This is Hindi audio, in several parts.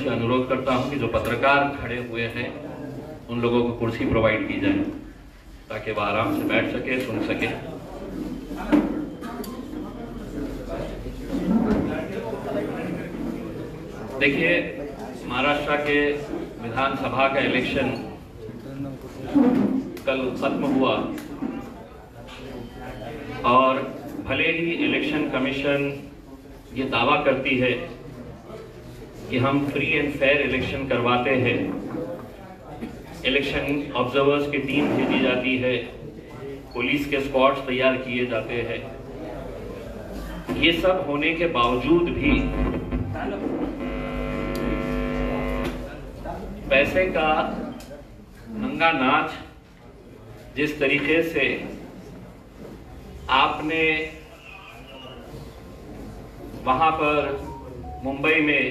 से अनुरोध करता हूं कि जो पत्रकार खड़े हुए हैं उन लोगों को कुर्सी प्रोवाइड की जाए ताकि वह आराम से बैठ सके, सुन सके। देखिए, महाराष्ट्र के विधानसभा का इलेक्शन कल खत्म हुआ और भले ही इलेक्शन कमीशन ये दावा करती है कि हम फ्री एंड फेयर इलेक्शन करवाते हैं, इलेक्शन ऑब्जर्वर्स की टीम भेजी जाती है, पुलिस के स्क्वाड्स तैयार किए जाते हैं, ये सब होने के बावजूद भी पैसे का नंगा नाच जिस तरीके से आपने वहां पर मुंबई में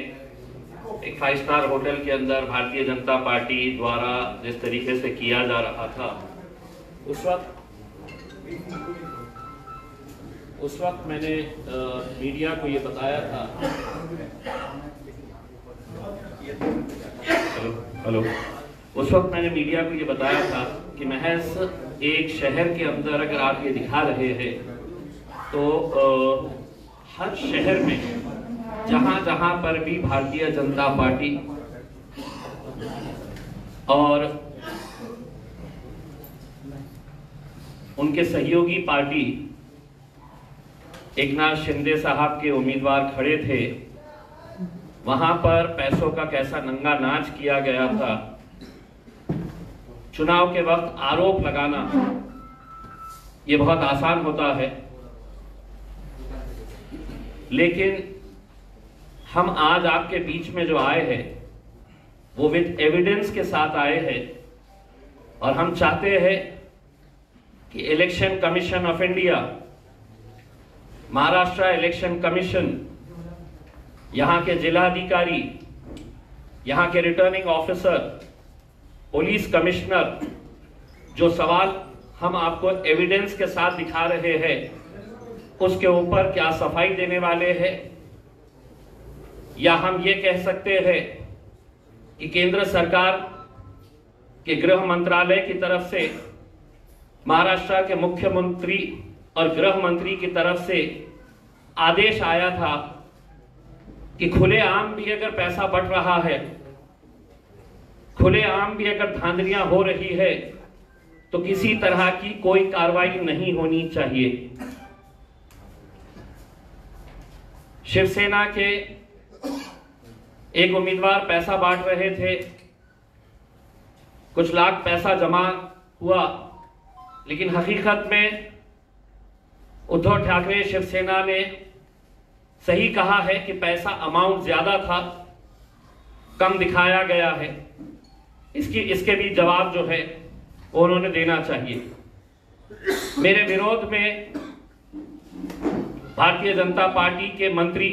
एक 5 स्टार होटल के अंदर भारतीय जनता पार्टी द्वारा जिस तरीके से किया जा रहा था, उस वक्त मैंने मीडिया को ये बताया था। हेलो, उस वक्त मैंने मीडिया को ये बताया था कि महज एक शहर के अंदर अगर आप ये दिखा रहे हैं तो हर शहर में जहां जहां पर भी भारतीय जनता पार्टी और उनके सहयोगी पार्टी एकनाथ शिंदे साहब के उम्मीदवार खड़े थे, वहां पर पैसों का कैसा नंगा नाच किया गया था। चुनाव के वक्त आरोप लगाना ये बहुत आसान होता है, लेकिन हम आज आपके बीच में जो आए हैं वो विद एविडेंस के साथ आए हैं और हम चाहते हैं कि election commission of India, Maharashtra election commission, यहाँ के जिलाधिकारी, यहाँ के रिटर्निंग ऑफिसर, पुलिस कमिश्नर, जो सवाल हम आपको एविडेंस के साथ दिखा रहे हैं उसके ऊपर क्या सफाई देने वाले हैं, या हम ये कह सकते हैं कि केंद्र सरकार के गृह मंत्रालय की तरफ से महाराष्ट्र के मुख्यमंत्री और गृह मंत्री की तरफ से आदेश आया था कि खुलेआम भी अगर पैसा बढ़ रहा है, खुलेआम भी अगर धांधलियां हो रही है तो किसी तरह की कोई कार्रवाई नहीं होनी चाहिए। शिवसेना के एक उम्मीदवार पैसा बांट रहे थे, कुछ लाख पैसा जमा हुआ, लेकिन हकीकत में उद्धव ठाकरे शिवसेना ने सही कहा है कि पैसा अमाउंट ज्यादा था, कम दिखाया गया है। इसके भी जवाब जो है उन्होंने देना चाहिए। मेरे विरोध में भारतीय जनता पार्टी के मंत्री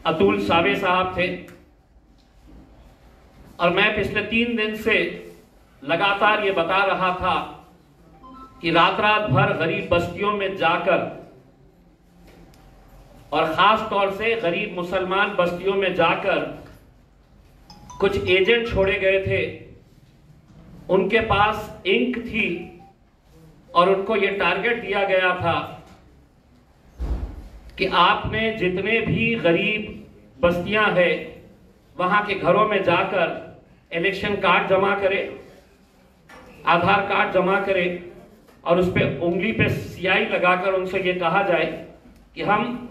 अतुल सावे साहब थे और मैं पिछले 3 दिन से लगातार ये बता रहा था कि रात रात भर गरीब बस्तियों में जाकर और खास तौर से गरीब मुसलमान बस्तियों में जाकर कुछ एजेंट छोड़े गए थे, उनके पास इंक थी और उनको यह टारगेट दिया गया था कि आपने जितने भी गरीब बस्तियां हैं वहां के घरों में जाकर इलेक्शन कार्ड जमा करें, आधार कार्ड जमा करें और उस पर उंगली पे स्याही लगाकर उनसे ये कहा जाए कि हम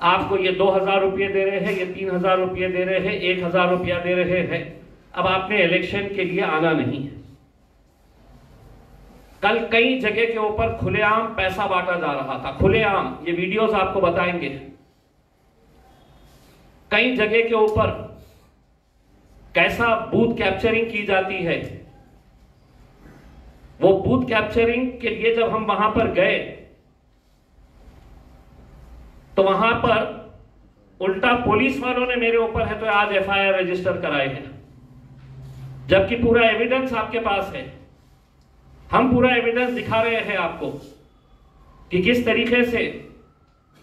आपको ये 2000 रुपये दे रहे हैं, ये 3000 रुपये दे रहे हैं, 1000 रुपया दे रहे हैं, अब आपने इलेक्शन के लिए आना नहीं है। कल कई जगह के ऊपर खुलेआम पैसा बांटा जा रहा था, खुलेआम, ये वीडियोस आपको बताएंगे। कई जगह के ऊपर कैसा बूथ कैप्चरिंग की जाती है। वो बूथ कैप्चरिंग के लिए जब हम वहां पर गए तो वहां पर उल्टा पुलिस वालों ने मेरे ऊपर है तो आज एफआईआर रजिस्टर कराए हैं, जबकि पूरा एविडेंस आपके पास है। हम पूरा एविडेंस दिखा रहे हैं आपको कि किस तरीके से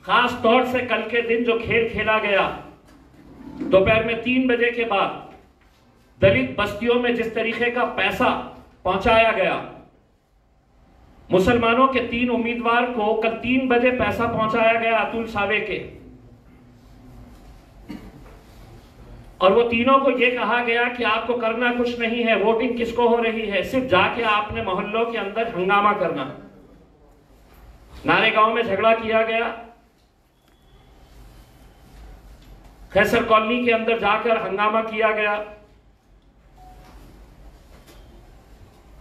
खास तौर से कल के दिन जो खेल खेला गया दोपहर में 3 बजे के बाद दलित बस्तियों में जिस तरीके का पैसा पहुंचाया गया, मुसलमानों के 3 उम्मीदवार को कल 3 बजे पैसा पहुंचाया गया अतुल सावे के, और वो तीनों को ये कहा गया कि आपको करना कुछ नहीं है, वोटिंग किसको हो रही है, सिर्फ जाके आपने मोहल्लों के अंदर हंगामा करना। नारेगांव में झगड़ा किया गया, खैसर कॉलोनी के अंदर जाकर हंगामा किया गया।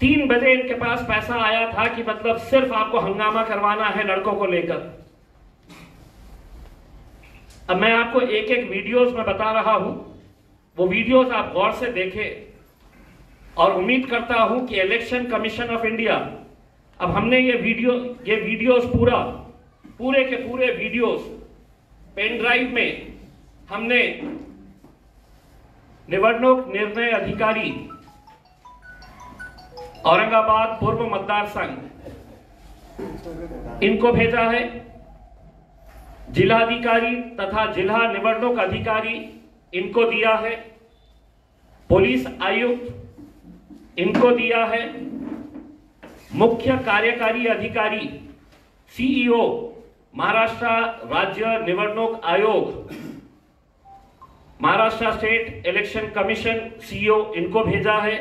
3 बजे इनके पास पैसा आया था कि मतलब सिर्फ आपको हंगामा करवाना है लड़कों को लेकर। अब मैं आपको एक एक वीडियोस में बता रहा हूं, वो वीडियोस आप गौर से देखें और उम्मीद करता हूं कि इलेक्शन कमीशन ऑफ इंडिया, अब हमने ये वीडियोस पूरे के पूरे वीडियोस पेन ड्राइव में हमने निवडणूक निर्णय अधिकारी औरंगाबाद पूर्व मतदार संघ इनको भेजा है, जिलाधिकारी तथा जिला निवडणूक अधिकारी इनको दिया है, पुलिस आयुक्त इनको दिया है, मुख्य कार्यकारी अधिकारी सीईओ महाराष्ट्र राज्य निवडणूक आयोग, Maharashtra state election commission CEO इनको भेजा है,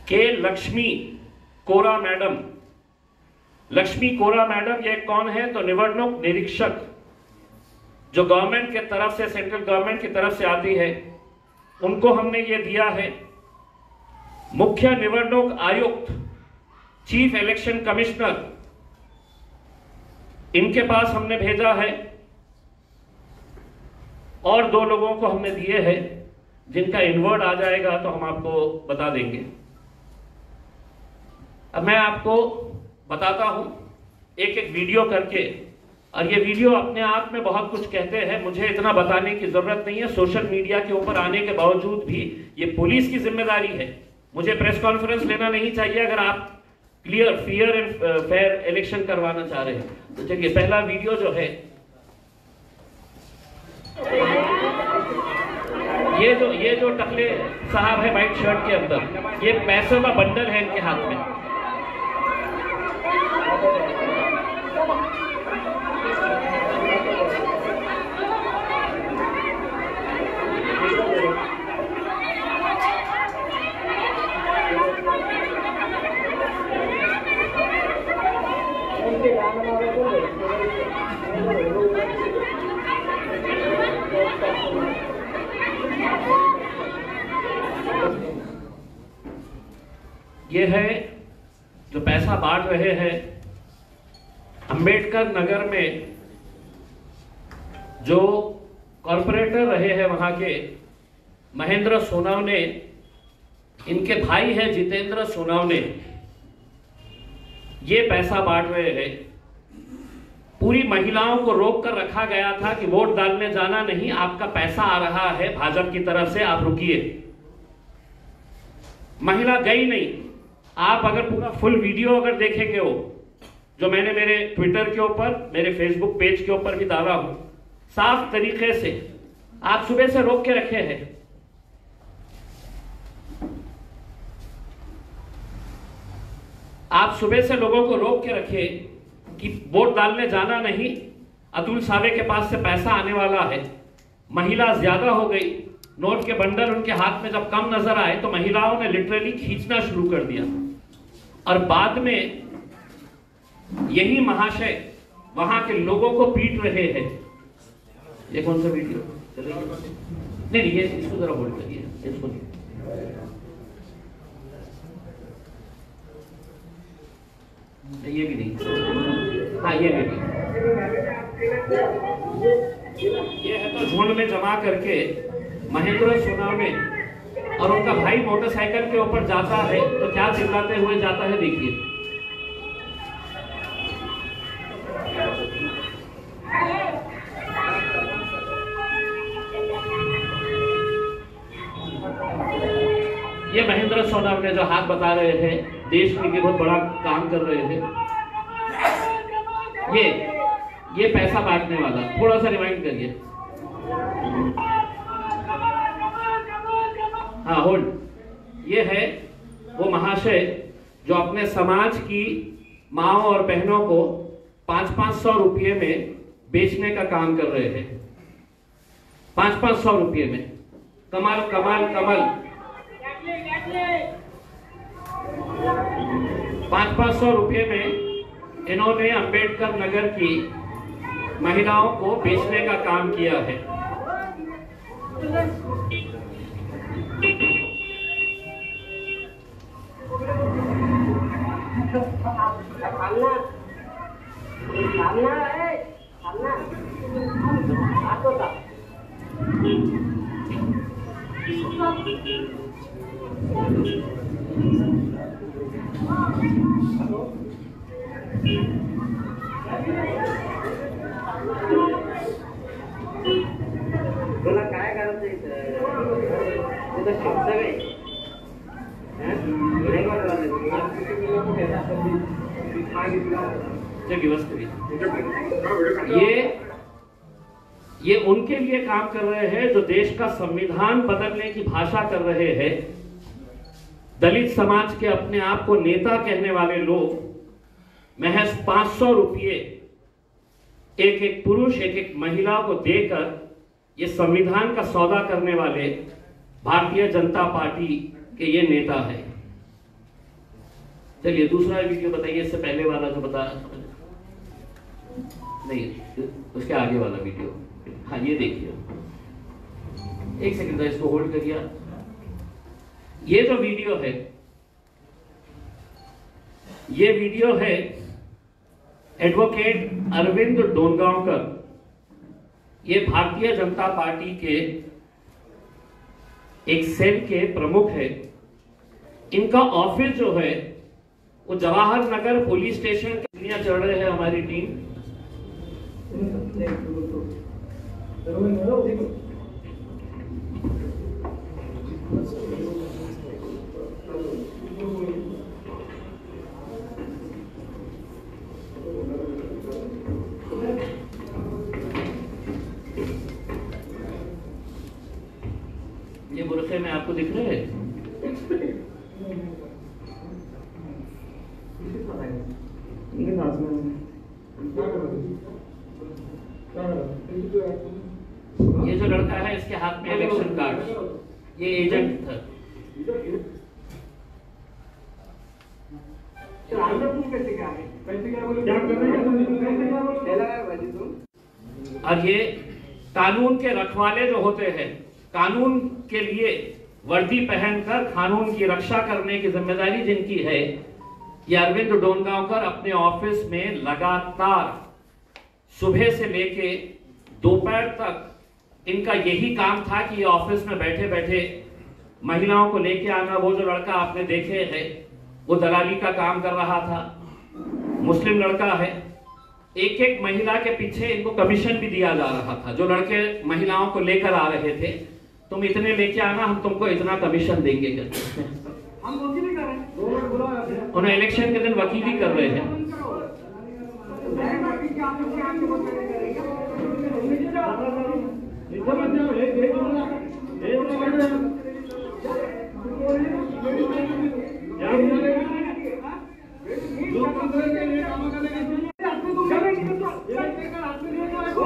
के लक्ष्मी कोरा मैडम। लक्ष्मी कोरा मैडम ये कौन है? तो निवडणूक निरीक्षक जो गवर्नमेंट के तरफ से, सेंट्रल गवर्नमेंट की तरफ से आती है, उनको हमने ये दिया है। मुख्य निवडणूक आयुक्त चीफ इलेक्शन कमिश्नर इनके पास हमने भेजा है, और 2 लोगों को हमने दिए हैं जिनका इनवर्ड आ जाएगा तो हम आपको बता देंगे। अब मैं आपको बताता हूं एक एक वीडियो करके, और ये वीडियो अपने आप में बहुत कुछ कहते हैं, मुझे इतना बताने की जरूरत नहीं है। सोशल मीडिया के ऊपर आने के बावजूद भी ये पुलिस की जिम्मेदारी है, मुझे प्रेस कॉन्फ्रेंस लेना नहीं चाहिए अगर आप clear fair and fair election करवाना चाह रहे हैं। तो चलिए पहला वीडियो जो है, ये जो टकले साहब है व्हाइट शर्ट के अंदर, ये पैसों का बंडल है इनके हाथ में। ये है जो पैसा बांट रहे हैं। अंबेडकर नगर में जो कॉर्पोरेटर रहे हैं वहां के महेंद्र सोनावने, इनके भाई है जितेंद्र सोनावने, ये पैसा बांट रहे हैं। पूरी महिलाओं को रोक कर रखा गया था कि वोट डालने जाना नहीं, आपका पैसा आ रहा है भाजपा की तरफ से, आप रुकिए। महिला गई नहीं। आप अगर पूरा फुल वीडियो अगर देखेंगे हो, जो मैंने मेरे ट्विटर के ऊपर, मेरे फेसबुक पेज के ऊपर भी डाला हूं, साफ तरीके से आप सुबह से रोक के रखे हैं। आप सुबह से लोगों को रोक के रखे कि वोट डालने जाना नहीं, अतुल सावे के पास से पैसा आने वाला है। महिला ज्यादा हो गई, नोट के बंडल उनके हाथ में जब कम नजर आए तो महिलाओं ने लिटरली खींचना शुरू कर दिया, और बाद में यही महाशय वहां के लोगों को पीट रहे हैं। ये कौन सा वीडियो? नहीं, ये इसको जरा होल्ड करिए, इसको नहीं। ये भी नहीं, हाँ ये भी नहीं। ये है तो झुंड में जमा करके महेंद्र सोनावने और उनका भाई मोटरसाइकिल के ऊपर जाता है तो क्या चिल्लाते हुए जाता है, देखिए। ये महेंद्र सोनावने जो हाथ बता रहे हैं, देश के लिए बहुत बड़ा काम कर रहे थे। ये पैसा बांटने वाला, थोड़ा सा रिवाइंड करिए। हाँ होल्ड। ये है वो महाशय जो अपने समाज की माओ और बहनों को 500-500 रुपये में बेचने का काम कर रहे हैं। 500-500 रुपये में। कमाल कमाल कमाल। 500-500 रुपये में इन्होंने अंबेडकर नगर की महिलाओं को बेचने का काम किया है। तुला काय करायचं तुझं शब्द ये उनके लिए काम कर रहे हैं जो देश का संविधान बदलने की भाषा कर रहे हैं। दलित समाज के अपने आप को नेता कहने वाले लोग महज 500 रुपये एक एक पुरुष एक एक महिला को देकर ये संविधान का सौदा करने वाले भारतीय जनता पार्टी के ये नेता है। चलिए दूसरा वीडियो बताइए। इससे पहले वाला जो बता नहीं, उसके आगे वाला वीडियो। हाँ ये देखिए, एक सेकंड इसको होल्ड करिए। ये जो वीडियो है, ये वीडियो है एडवोकेट अरविंद डोनगांवकर। ये भारतीय जनता पार्टी के एक सेल के प्रमुख है। इनका ऑफिस जो है वो जवाहर नगर पुलिस स्टेशन के दुनिया चढ़ रहे हैं हमारी टीम। ये बुरखे में आपको दिख रहे हैं? ये जो लड़का है इसके हाथ में इलेक्शन कार्ड, ये एजेंट था। और ये कानून के रखवाले जो होते हैं, कानून के लिए वर्दी पहनकर कानून की रक्षा करने की जिम्मेदारी जिनकी है, ये अरविंद डोनगांवकर अपने ऑफिस में लगातार सुबह से लेके दोपहर तक इनका यही काम था कि ये ऑफिस में बैठे बैठे महिलाओं को लेके आना। वो जो लड़का आपने देखे है वो दलाली का काम कर रहा था, मुस्लिम लड़का है। एक एक महिला के पीछे इनको कमीशन भी दिया जा रहा था। जो लड़के महिलाओं को लेकर आ रहे थे, तुम इतने लेके आना, हम तुमको इतना कमीशन देंगे। हम वकीली कर रहे हैं, उन्हें इलेक्शन के दिन वकीली कर रहे हैं।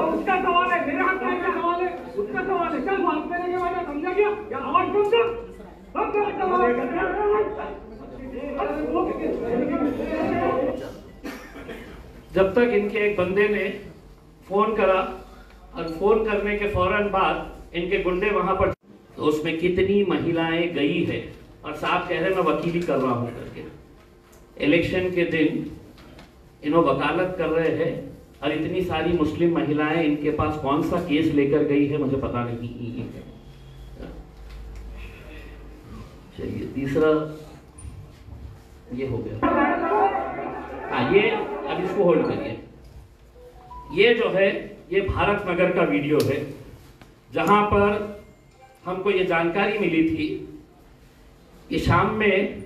उसका सवाल है, मेरे हाथ में सवाल है, उसका सवाल है। क्या बात करेंगे भाई, समझा गया? या आवाज कम जब तक इनके एक बंदे ने फोन करा और फोन करने के फौरन बाद इनके गुंडे वहां पर, तो उसमें कितनी महिलाएं गई है और साहब कह रहे मैं वकीली कर रहा हूं करके। इलेक्शन के दिन इन्हों वकालत कर रहे हैं और इतनी सारी मुस्लिम महिलाएं इनके पास कौन सा केस लेकर गई है मुझे पता नहीं। चलिए तीसरा ये हो गया। हाँ ये अब इसको होल्ड करिए। ये जो है ये भारत नगर का वीडियो है जहां पर हमको ये जानकारी मिली थी कि शाम में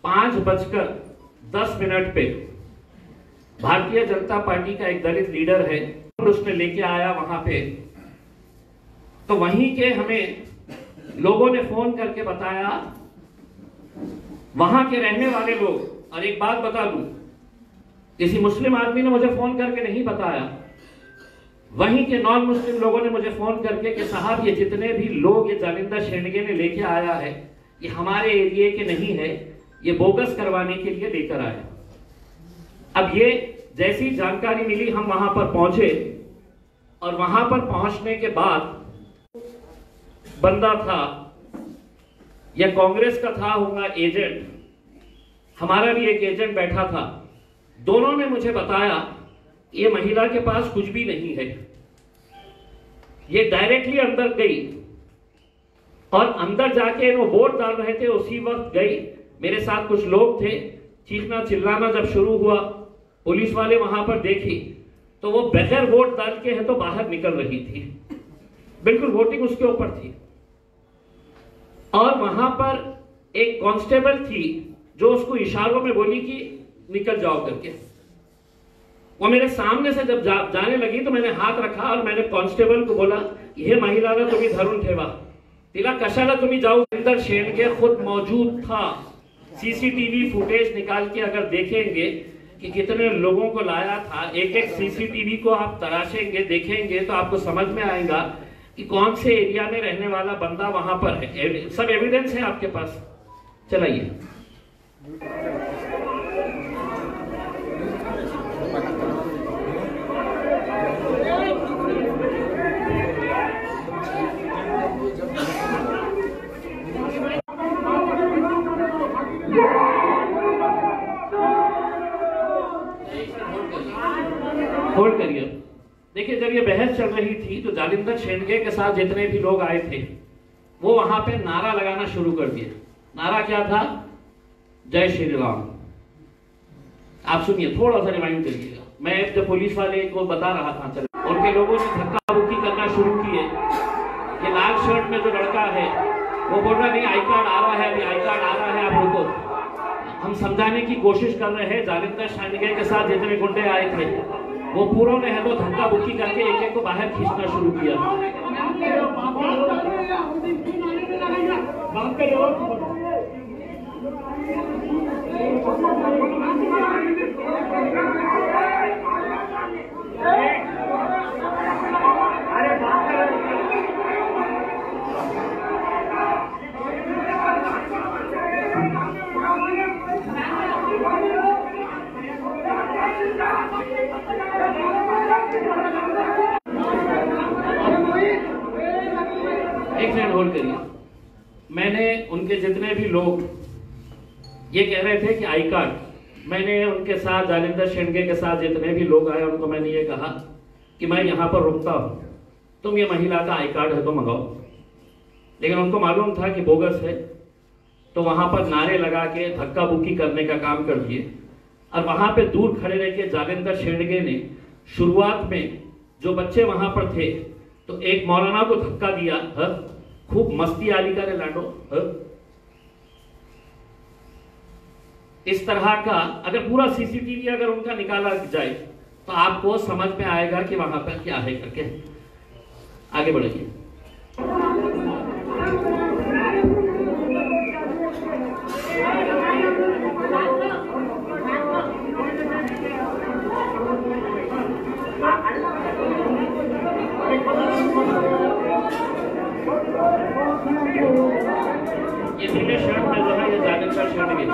5:10 पे भारतीय जनता पार्टी का एक दलित लीडर है, उसने लेके आया वहां पे तो वहीं के हमें लोगों ने फोन करके बताया, वहां के रहने वाले लोग। और एक बात बता दूं, किसी मुस्लिम आदमी ने मुझे फोन करके नहीं बताया, वहीं के नॉन मुस्लिम लोगों ने मुझे फोन करके कि साहब ये जितने भी लोग ये जालिंदर शेंडगे ने लेके आया है, ये हमारे एरिया के नहीं है, ये बोगस करवाने के लिए लेकर आया। अब ये जैसी जानकारी मिली हम वहां पर पहुंचे, और वहां पर पहुंचने के बाद बंदा था या कांग्रेस का था होगा एजेंट, हमारा भी एक एजेंट बैठा था। दोनों ने मुझे बताया ये महिला के पास कुछ भी नहीं है। ये डायरेक्टली अंदर गई और अंदर जाके वो वोट डाल रहे थे, उसी वक्त गई। मेरे साथ कुछ लोग थे, चीखना चिल्लाना जब शुरू हुआ, पुलिस वाले वहां पर देखी तो वो बगैर वोट डाल के है तो बाहर निकल रही थी, बिल्कुल वोटिंग उसके ऊपर थी। और वहां पर एक कांस्टेबल थी जो उसको इशारों में बोली कि निकल जाओ करके। वो मेरे सामने से जब जाने लगी तो मैंने हाथ रखा और मैंने कांस्टेबल को बोला, हे महिलाला तुम्ही धरून ठेवा, तिला कशाला तुम्ही जाऊ। जालिंदर शेंडगे खुद मौजूद था। सीसीटीवी फुटेज निकाल के अगर देखेंगे कि कितने लोगों को लाया था, एक एक सीसीटीवी को आप तराशेंगे, देखेंगे तो आपको समझ में आएगा कि कौन से एरिया में रहने वाला बंदा वहां पर है। सब एविडेंस है आपके पास, चलाइए। होल्ड करिए। देखिए, जब ये बहस चल रही थी तो जालिंदर शेंडगे के साथ जितने भी लोग आए थे वो वहां पे नारा लगाना शुरू कर दिया। नारा क्या था? जय श्री राम। आप सुनिए, थोड़ा सा रिमाइंड करिएगा। मैं जब पुलिस वाले को बता रहा था, चल उनके लोगों ने धक्का मुक्की करना शुरू किए। ये लाल शर्ट में जो लड़का है वो बोल रहा नहीं आई कार्ड आ रहा है, अभी आई कार्ड आ रहा है, आप रुको। हम समझाने की कोशिश कर रहे हैं। जालिंदर शेंडगे के साथ जितने गुंडे आए थे वो पूरों ने है तो धक्का बुक्की करके एक एक को बाहर खींचना शुरू किया। एक सेकंड होल्ड करिए। मैंने उनके जितने भी लोग ये कह रहे थे कि आई कार्ड, मैंने उनके साथ जालिंदर शेंडगे के साथ जितने भी लोग आए उनको मैंने ये कहा कि मैं यहाँ पर रुकता हूँ, तुम ये महिला का आई कार्ड है तो मंगाओ। लेकिन उनको मालूम था कि बोगस है, तो वहां पर नारे लगा के धक्का बुक्की करने का काम कर दिए। और वहां पे दूर खड़े रह के जालिंदर शेंडगे ने शुरुआत में जो बच्चे वहां पर थे तो एक मौलाना को धक्का दिया, खूब मस्ती आली करे लाडो। इस तरह का अगर पूरा सीसीटीवी अगर उनका निकाला जाए तो आपको समझ में आएगा कि वहां पर क्या है करके। आगे बढ़िए। ये नीले शर्ट में जो है ये जालिंदर शेंडगे।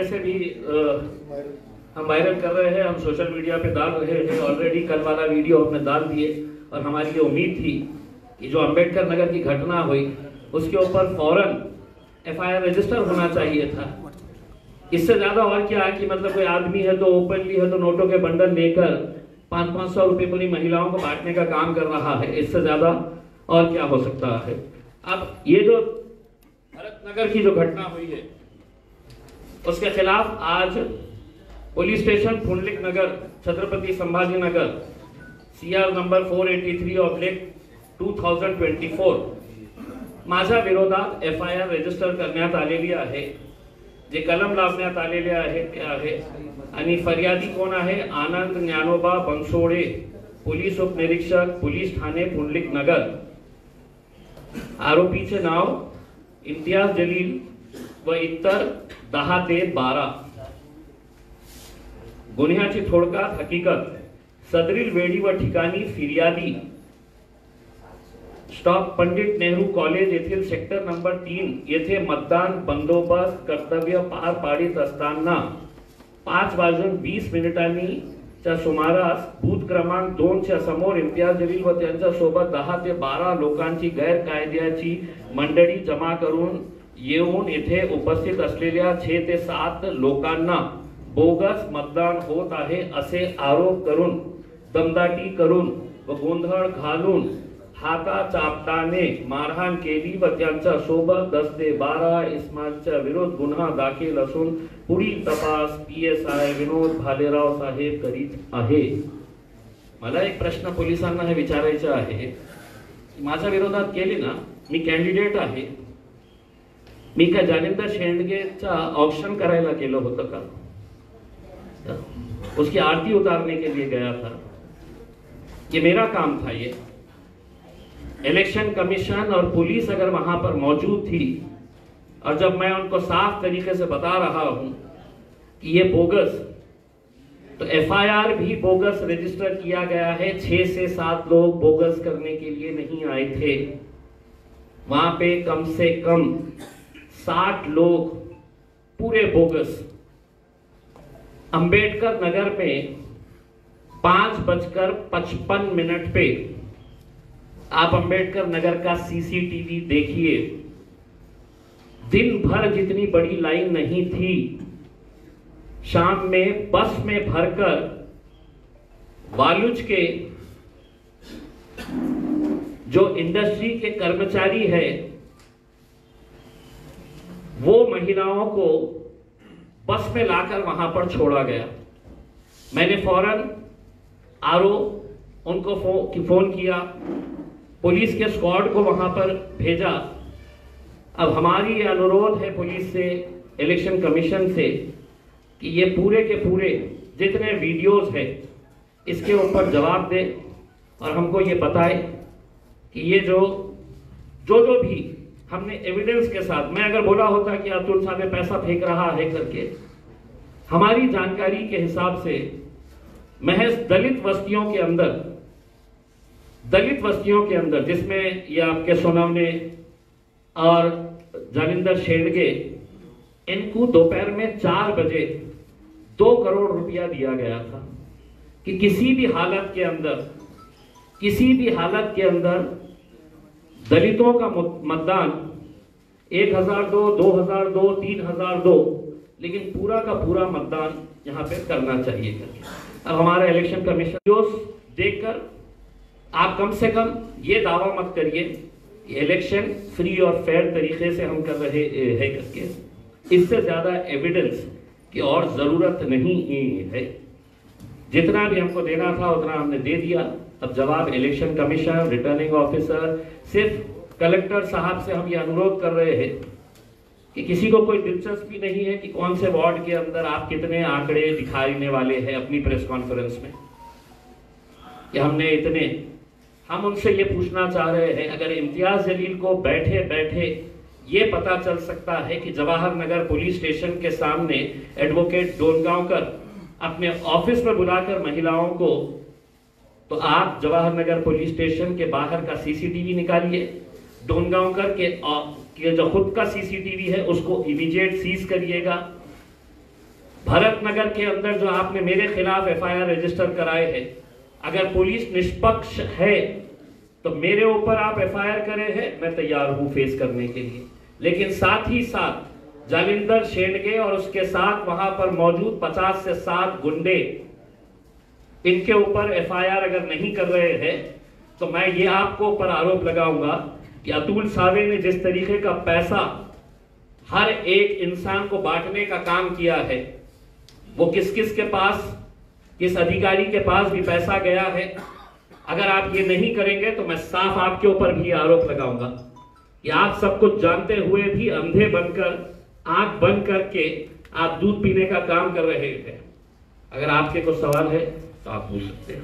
वैसे भी हम वायरल कर रहे हैं, हम सोशल मीडिया पे डाल रहे हैं। ऑलरेडी कल वाला वीडियो हमने डाल दिए और हमारी ये उम्मीद थी कि जो अंबेडकर नगर की घटना हुई उसके ऊपर फौरन FIR रजिस्टर होना चाहिए था। इससे ज्यादा और क्या है कि मतलब कोई आदमी है तो ओपनली है तो नोटों के बंडल लेकर 500-500 रुपए पूरी महिलाओं को बांटने का काम कर रहा है। इससे ज्यादा और क्या हो सकता है। अब ये जो भरत नगर की जो घटना हुई है उसके खिलाफ आज पुलिस स्टेशन पुंडलिक नगर छत्रपति संभाजी नगर CR नंबर 483/2024 माझ्या विरोधात FIR रजिस्टर करण्यात आलेली आहे। जे कलम लावण्यात आलेले आहे ते आहे आणि फरियादी कोण आहे? आनंद ज्ञानोबा बनसोडे, पोलीस उपनिरीक्षक, पोलीस ठाणे पुंडलिक नगर। आरोपीचे नाव इम्तियाज जलील व इतर 10 ते 12। गुन्ह्याची थोडक्यात हकीकत, सदरील वेळी व ठिकाणी फिर्यादी स्टॉप पंडित नेहरू कॉलेज येथील सेक्टर नंबर 3 येथे मतदान बंदोबस्त कर्तव्य पार पाडित असताना 5:20 च्या सुमारास बूथ क्रमांक 2 च्या समोर इम्तियाज जलील व त्यांच्या सोबत 10 ते 12 लोकांची गैरकायद्याची मंडळी जमा करून येऊन येथे उपस्थित असलेल्या 6 ते 7 लोकांना बोगस मतदान होत आहे असे आरोप करून दमदाटी करून व गोंधळ घालून हाताचापटाने मारहाण केली व त्यांच्या सोबत 10 ते 12 इस्माच्या विरोध गुन्हा दाखल असून पुढील तपास PSI विनोद भालेराव साहेब करीत आहे। मला एक प्रश्न पोलिसांना हे विचारायचे आहे, माझ्या विरोधात केली ना, मी कॅन्डिडेट आहे, मी का जालिंदर शेंडगेचा ऑप्शन करायला केलं होतं का? उसकी आरती उतारने के लिए गया था, ये मेरा काम था। ये इलेक्शन कमीशन और पुलिस अगर वहां पर मौजूद थी और जब मैं उनको साफ तरीके से बता रहा हूं कि ये बोगस, तो FIR भी बोगस रजिस्टर किया गया है। 6 से 7 लोग बोगस करने के लिए नहीं आए थे, वहां पे कम से कम 60 लोग पूरे बोगस। अंबेडकर नगर में 5:55 पे आप अंबेडकर नगर का CCTV देखिए, दिन भर जितनी बड़ी लाइन नहीं थी, शाम में बस में भरकर वालुज के जो इंडस्ट्री के कर्मचारी है वो महिलाओं को बस में लाकर वहां पर छोड़ा गया। मैंने फौरन RO उनको फोन किया, पुलिस के स्क्वाड को वहां पर भेजा। अब हमारी ये अनुरोध है पुलिस से, इलेक्शन कमीशन से कि ये पूरे के पूरे जितने वीडियोस है इसके ऊपर जवाब दे और हमको ये बताए कि ये जो भी हमने एविडेंस के साथ, मैं अगर बोला होता कि अतुल साहब पैसा फेंक रहा है करके, हमारी जानकारी के हिसाब से महज दलित वस्तियों के अंदर जिसमें ये आपके सोनवने और जालिंदर शेंडगे, इनको दोपहर में 4 बजे 2 करोड़ रुपया दिया गया था कि किसी भी हालत के अंदर दलितों का मतदान 1002, 2002, 3002, लेकिन पूरा का पूरा मतदान यहाँ पे करना चाहिए करके। अब हमारा इलेक्शन कमीशन जो देखकर आप कम से कम ये दावा मत करिए कि इलेक्शन फ्री और फेयर तरीके से हम कर रहे हैं करके। इससे ज्यादा एविडेंस की और जरूरत नहीं है। जितना भी हमको देना था उतना हमने दे दिया। अब जवाब इलेक्शन कमीशन, रिटर्निंग ऑफिसर, सिर्फ कलेक्टर साहब से हम ये अनुरोध कर रहे हैं कि किसी को कोई दिलचस्पी नहीं है कि कौन से वार्ड के अंदर आप कितने आंकड़े दिखाने वाले हैं अपनी प्रेस कॉन्फ्रेंस में, कि हमने इतने। हम उनसे ये पूछना चाह रहे हैं, अगर इम्तियाज जलील को बैठे बैठे ये पता चल सकता है कि जवाहर नगर पुलिस स्टेशन के सामने एडवोकेट डोनगांवकर अपने ऑफिस में बुलाकर महिलाओं को, तो आप जवाहर नगर पुलिस स्टेशन के बाहर का CCTV निकालिए, डोनगांवकर के जो खुद का CCTV है उसको इमीडिएट सीज करिएगा, भरतनगर के अंदर जो आपने मेरे खिलाफ एफआईआर रजिस्टर कराए हैं, अगर पुलिस निष्पक्ष है तो मेरे ऊपर आप एफआईआर करे हैं, मैं तैयार हूं फेस करने के लिए। लेकिन साथ ही साथ जालिंदर शेंडगे और उसके साथ वहां पर मौजूद 50 से 60 गुंडे, इनके ऊपर एफआईआर अगर नहीं कर रहे हैं तो मैं ये आपको ऊपर आरोप लगाऊंगा कि अतुल सावे ने जिस तरीके का पैसा हर एक इंसान को बांटने का काम किया है, वो किस किस के पास, किस अधिकारी के पास भी पैसा गया है, अगर आप ये नहीं करेंगे तो मैं साफ आपके ऊपर भी आरोप लगाऊंगा कि आप सब कुछ जानते हुए भी अंधे बनकर, आंख बंद करके आप दूध पीने का काम कर रहे थे। अगर आपके कुछ सवाल है तो आप पूछ सकते हैं।